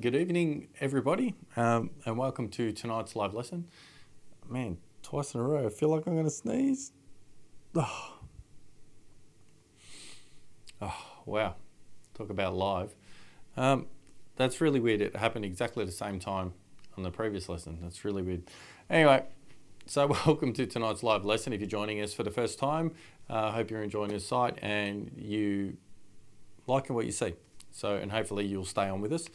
Good evening, everybody, and welcome to tonight's live lesson. Man, twice in a row, I feel like I'm going to sneeze. Oh, wow. Talk about live. That's really weird. It happened exactly the same time on the previous lesson. That's really weird. Anyway, so welcome to tonight's live lesson. If you're joining us for the first time, I hope you're enjoying the site and you liking what you see. So, and hopefully you'll stay on with us.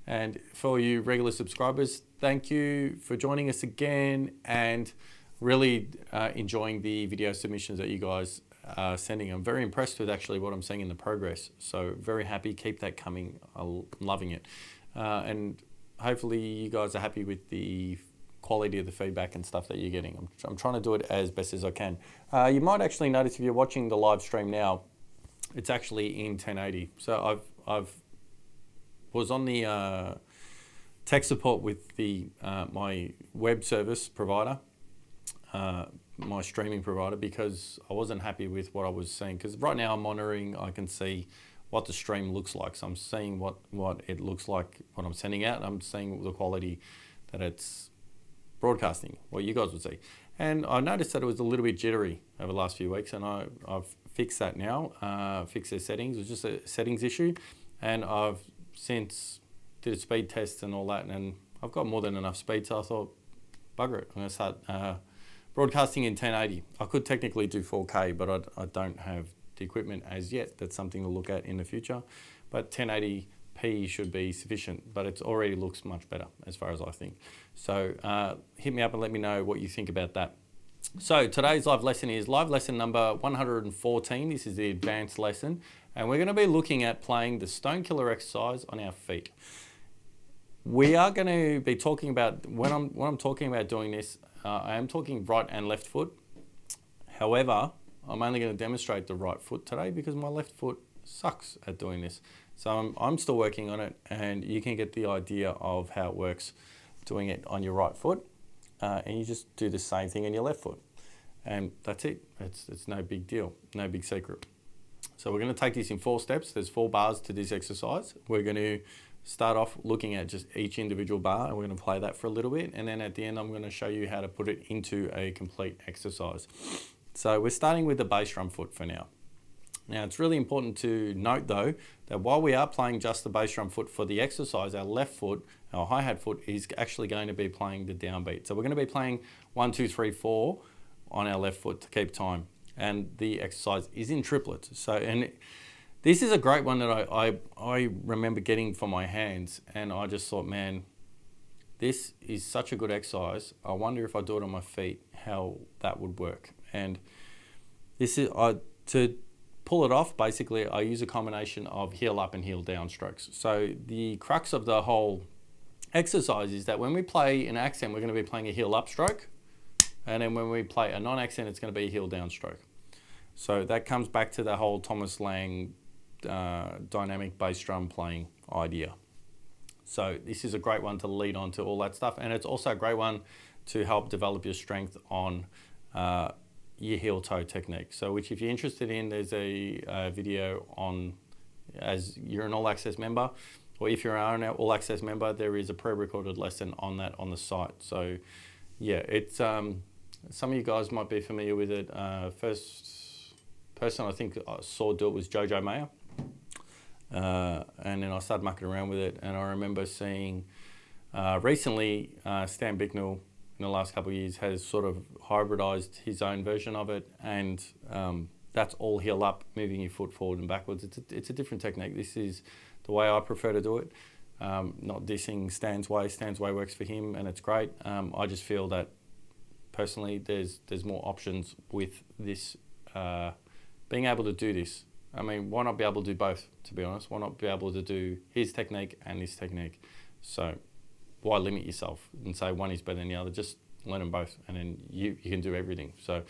And for you regular subscribers, thank you for joining us again and really enjoying the video submissions that you guys are sending. I'm very impressed with actually what I'm seeing in the progress. So very happy, keep that coming. I'm loving it. And hopefully you guys are happy with the quality of the feedback and stuff that you're getting. I'm trying to do it as best as I can. You might actually notice if you're watching the live stream now, it's actually in 1080. So I've was on the tech support with the my web service provider, my streaming provider, because I wasn't happy with what I was seeing. Because right now I'm monitoring, I can see what the stream looks like. So I'm seeing what it looks like when I'm sending out. I'm seeing the quality that it's broadcasting, what you guys would see. And I noticed that it was a little bit jittery over the last few weeks, and I've fixed that now, fixed their settings. It was just a settings issue, and I've since did a speed test and all that, and I've got more than enough speed, so I thought, bugger it, I'm going to start broadcasting in 1080. I could technically do 4K, but I don't have the equipment as yet. That's something to look at in the future, but 1080p should be sufficient, but it already looks much better as far as I think. So hit me up and let me know what you think about that. So today's live lesson is live lesson number 114. This is the advanced lesson, and we're going to be looking at playing the Stone Killer exercise on our feet. We are going to be talking about, when I'm talking about doing this, I am talking right and left foot. However, I'm only going to demonstrate the right foot today because my left foot sucks at doing this. So I'm still working on it, and you can get the idea of how it works doing it on your right foot. And you just do the same thing on your left foot. And that's it. It's no big deal, no big secret. So we're going to take this in 4 steps. There's 4 bars to this exercise. We're going to start off looking at just each individual bar, and we're going to play that for a little bit. And then at the end, I'm going to show you how to put it into a complete exercise. So we're starting with the bass drum foot for now. Now, it's really important to note, though, that while we are playing just the bass drum foot for the exercise, our left foot, our hi-hat foot, is actually going to be playing the downbeat. So we're going to be playing 1, 2, 3, 4 on our left foot to keep time. And the exercise is in triplets. So, and this is a great one that I remember getting for my hands, and I just thought, man, this is such a good exercise. I wonder if I do it on my feet, how that would work. And this is, to pull it off, basically, I use a combination of heel up and heel down strokes. So the crux of the whole exercise is that when we play an accent, we're going to be playing a heel up stroke. And then when we play a non-accent, it's going to be a heel down stroke. So that comes back to the whole Thomas Lang dynamic bass drum playing idea. So this is a great one to lead on to all that stuff. And it's also a great one to help develop your strength on your heel toe technique. So which, if you're interested in, there's a video on, as you're an all access member, or if you're an all access member, there is a pre-recorded lesson on that on the site. So yeah, it's some of you guys might be familiar with it. First person I think I saw do it was Jojo Mayer, and then I started mucking around with it, and I remember seeing recently Stan Bicknell in the last couple of years has sort of hybridized his own version of it, and that's all heel up, moving your foot forward and backwards. It's a different technique. This is the way I prefer to do it. Not dissing Stan's way. Stan's way works for him, and it's great. I just feel that personally there's more options with this, being able to do this. I mean, why not be able to do both, to be honest? Why not be able to do his technique and this technique? So why limit yourself and say one is better than the other? Just learn them both, and then you can do everything. So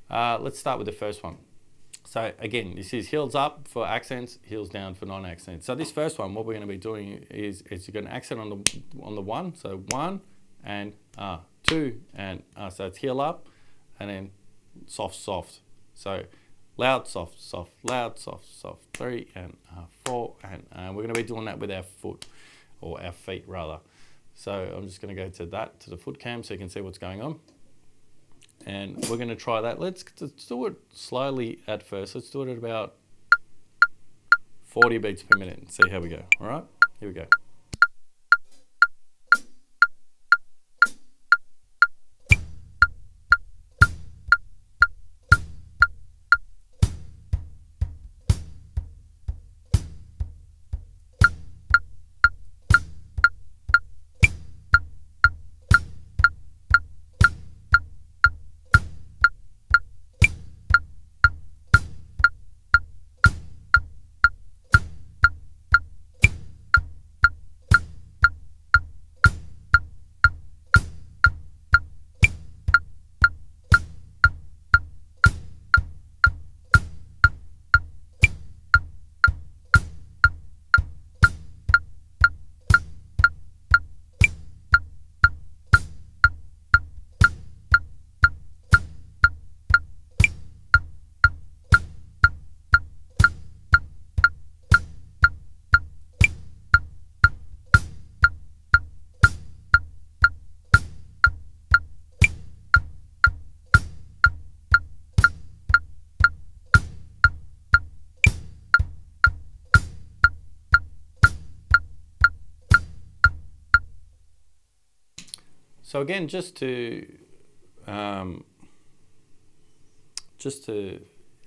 let's start with the first one. So again, this is heels up for accents, heels down for non-accents. So this first one, what we're going to be doing is you're going to accent on the 1. So 1 and 2 and so it's heel up and then soft, soft. So loud, soft, soft, loud, soft, soft. 3 and 4 and we're going to be doing that with our foot. or our feet rather. So I'm just going to go to the foot cam so you can see what's going on. And we're going to try that. Let's do it slowly at first. Let's do it at about 40 beats per minute and see how we go. All right, here we go. So again, just to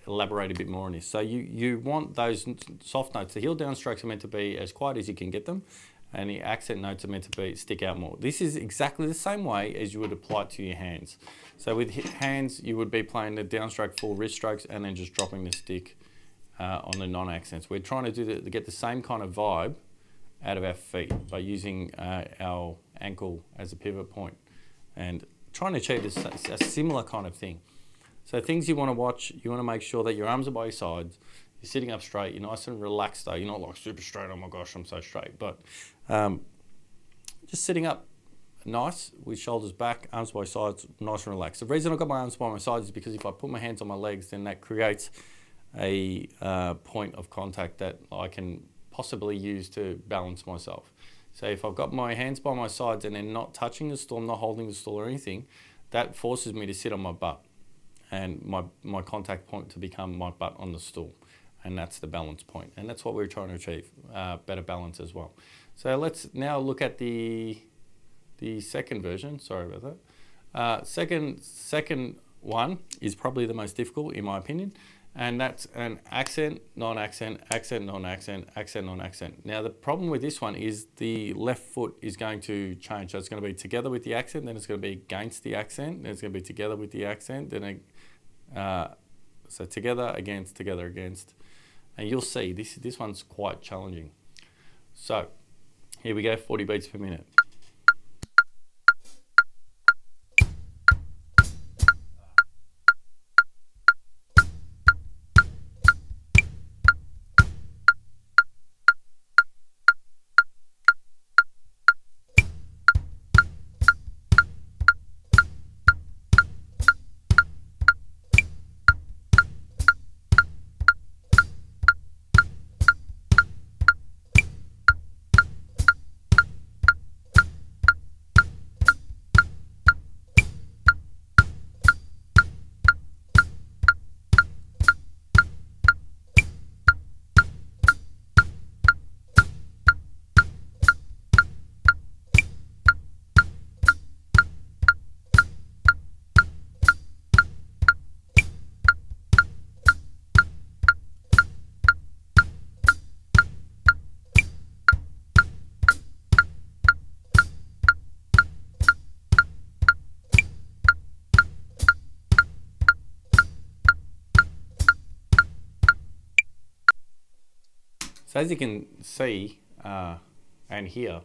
elaborate a bit more on this. So you want those soft notes. The heel down strokes are meant to be as quiet as you can get them, and the accent notes are meant to stick out more. This is exactly the same way as you would apply it to your hands. So with hands, you would be playing the downstroke full wrist strokes and then just dropping the stick on the non-accents. We're trying to get the same kind of vibe out of our feet by using our ankle as a pivot point and trying to achieve a similar kind of thing. So things you want to watch, you want to make sure that your arms are by your sides, you're sitting up straight, you're nice and relaxed though, you're not like super straight, oh my gosh, I'm so straight, but just sitting up nice with shoulders back, arms by sides, nice and relaxed. The reason I've got my arms by my sides is because if I put my hands on my legs, then that creates a point of contact that I can possibly use to balance myself. So if I've got my hands by my sides and they're not touching the stool, I'm not holding the stool or anything, that forces me to sit on my butt and my contact point to become my butt on the stool. And that's the balance point. And that's what we're trying to achieve, better balance as well. So let's now look at the second version, sorry about that. Second one is probably the most difficult in my opinion. And that's an accent, non-accent, accent, non-accent, accent, non-accent. Now the problem with this one is the left foot is going to change. So it's going to be together with the accent, then it's going to be against the accent, then it's going to be together with the accent, then so together, against, and you'll see this one's quite challenging. So here we go, 40 beats per minute. So as you can see and hear,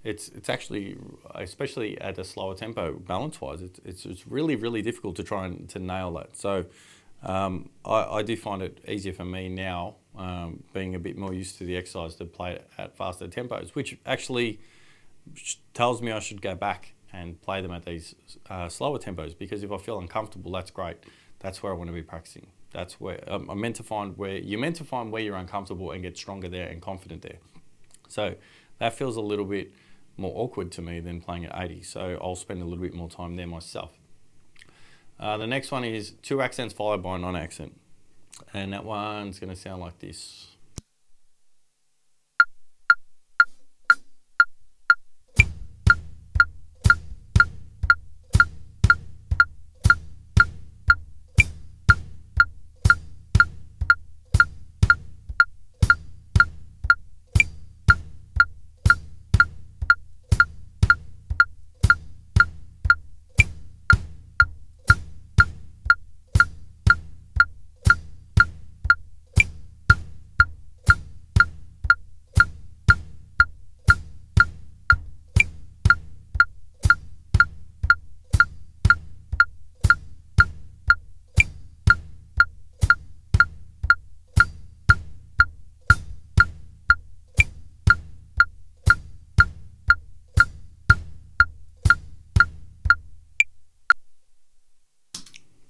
it's actually, especially at a slower tempo, balance-wise, it's really difficult to try and to nail that. So I do find it easier for me now, being a bit more used to the exercise, to play it at faster tempos, which actually tells me I should go back and play them at these slower tempos, because if I feel uncomfortable, that's great. That's where I want to be practicing. That's where I'm meant to find where you're uncomfortable and get stronger there and confident there. So That feels a little bit more awkward to me than playing at 80, so I'll spend a little bit more time there myself. The next one is 2 accents followed by a non-accent, and that one's going to sound like this.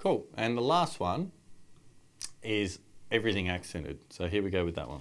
Cool, and the last one is everything accented. So here we go with that one.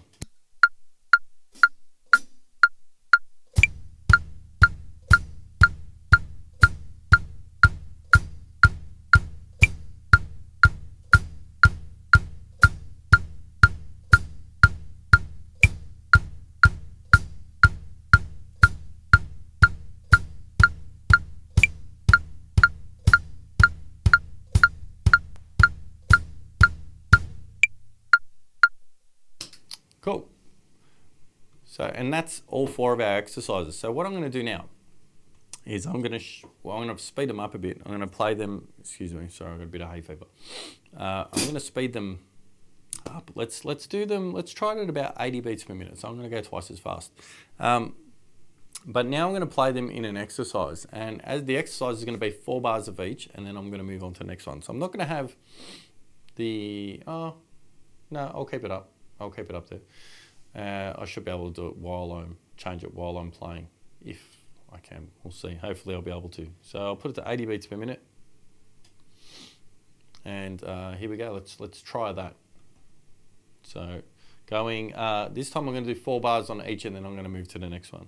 Cool. So, and that's all 4 of our exercises. So what I'm going to do now is I'm going to speed them up a bit. I'm going to play them. Excuse me. Sorry, I've got a bit of hay fever. I'm going to speed them up. Let's do them. Let's try it at about 80 beats per minute. So I'm going to go twice as fast. But now I'm going to play them in an exercise, and as the exercise is going to be 4 bars of each, and then I'm going to move on to the next one. So I'm not going to have the. Oh, no, I'll keep it up. I'll keep it up there. I should be able to do it change it while I'm playing, if I can. We'll see. Hopefully I'll be able to. So I'll put it to 80 beats per minute. And here we go. Let's try that. So going, this time I'm going to do 4 bars on each, and then I'm going to move to the next one.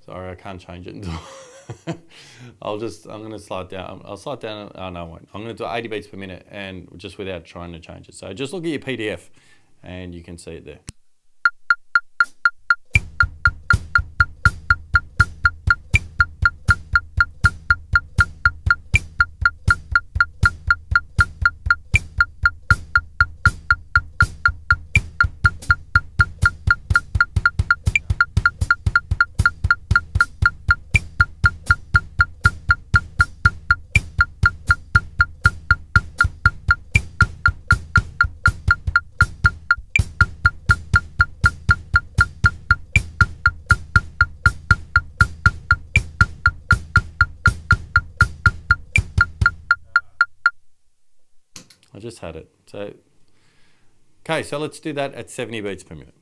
Sorry, I can't change it. I'm going to slow it down. I'll slow it down. Oh, no, I won't. I'm going to do 80 beats per minute, and just without trying to change it. So just look at your PDF and you can see it there. I just had it. So, okay, so let's do that at 70 beats per minute.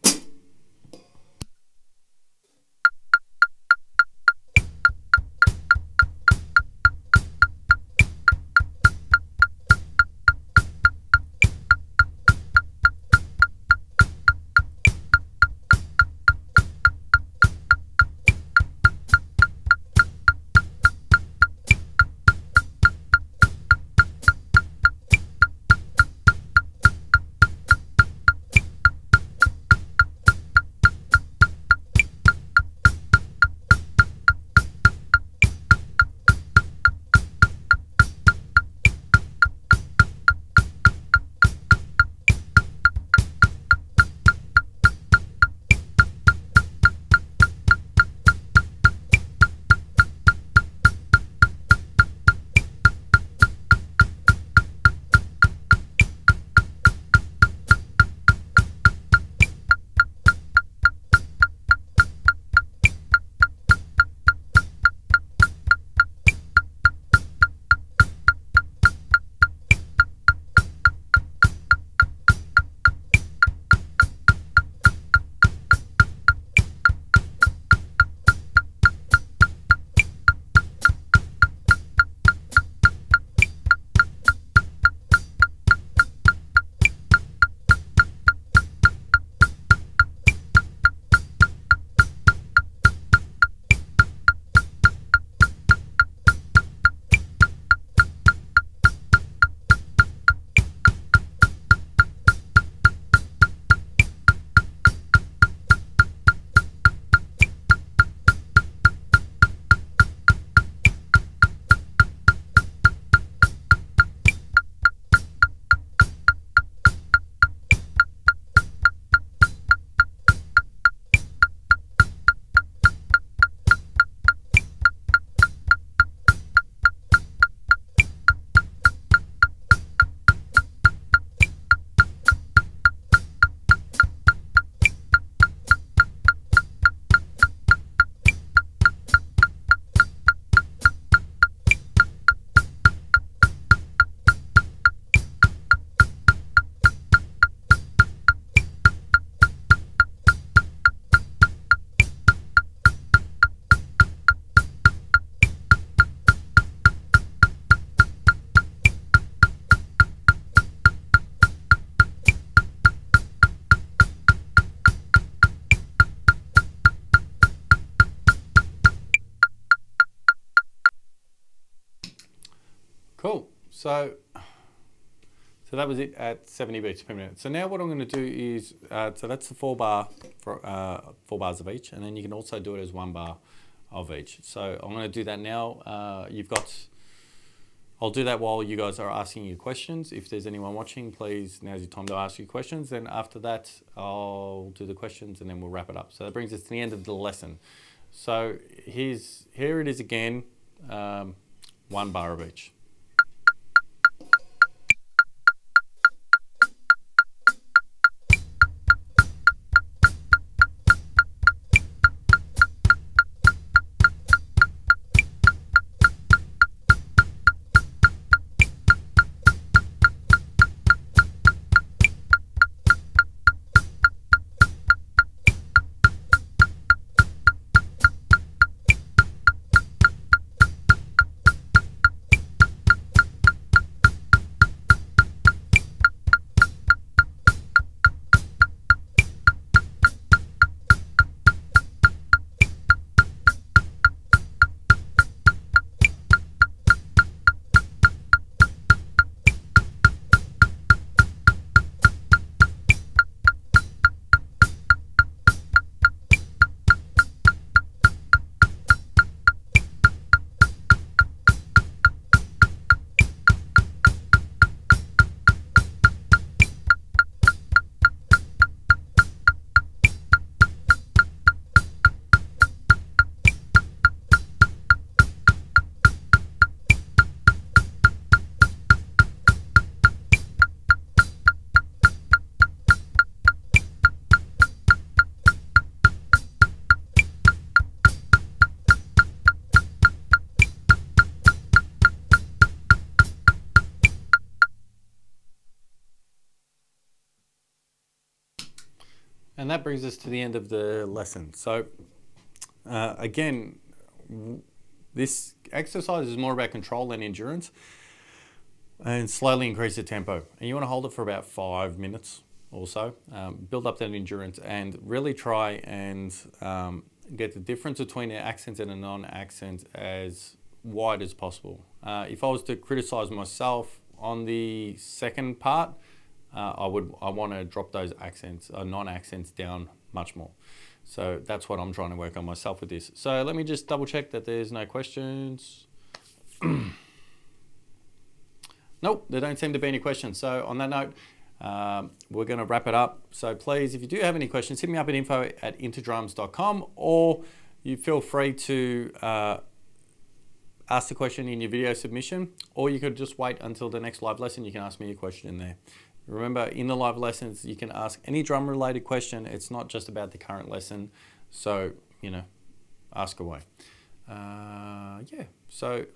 Cool. So that was it at 70 beats per minute. So now what I'm going to do is, so that's the 4 bars of each, and then you can also do it as 1 bar of each. So I'm going to do that now. I'll do that while you guys are asking your questions. If there's anyone watching, please, now's your time to ask your questions. Then after that, I'll do the questions and then we'll wrap it up. So that brings us to the end of the lesson. So here it is again, 1 bar of each. And that brings us to the end of the lesson. So again, this exercise is more about control and endurance, and slowly increase the tempo. And you want to hold it for about 5 minutes or so. Build up that endurance and really try and get the difference between an accent and a non-accent as wide as possible. If I was to criticize myself on the second part, I want to drop those accents, non-accents down much more. So that's what I'm trying to work on myself with this. So let me just double check that there's no questions. Nope, there don't seem to be any questions. So on that note, we're going to wrap it up. So please, if you do have any questions, hit me up at info@intodrums.com, or you feel free to ask the question in your video submission, or you could just wait until the next live lesson. You can ask me a question in there. Remember, in the live lessons, you can ask any drum related question. It's not just about the current lesson. So, you know, ask away. Yeah. So,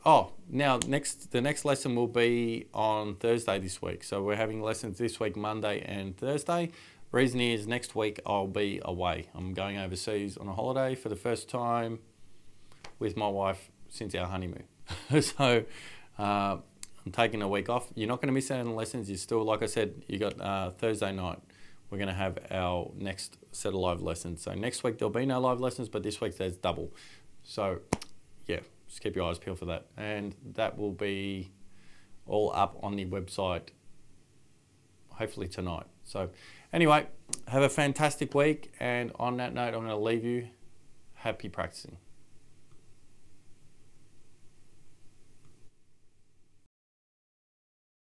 now the next lesson will be on Thursday this week. So we're having lessons this week, Monday and Thursday. Reason is next week I'll be away. I'm going overseas on a holiday for the first time with my wife since our honeymoon. So, I'm taking a week off. You're not going to miss out on the lessons. You still, like I said, you got Thursday night. We're going to have our next set of live lessons. So next week there'll be no live lessons, but this week there's double. So yeah, just keep your eyes peeled for that. And that will be all up on the website hopefully tonight. So anyway, have a fantastic week. And on that note, I'm going to leave you. Happy practicing.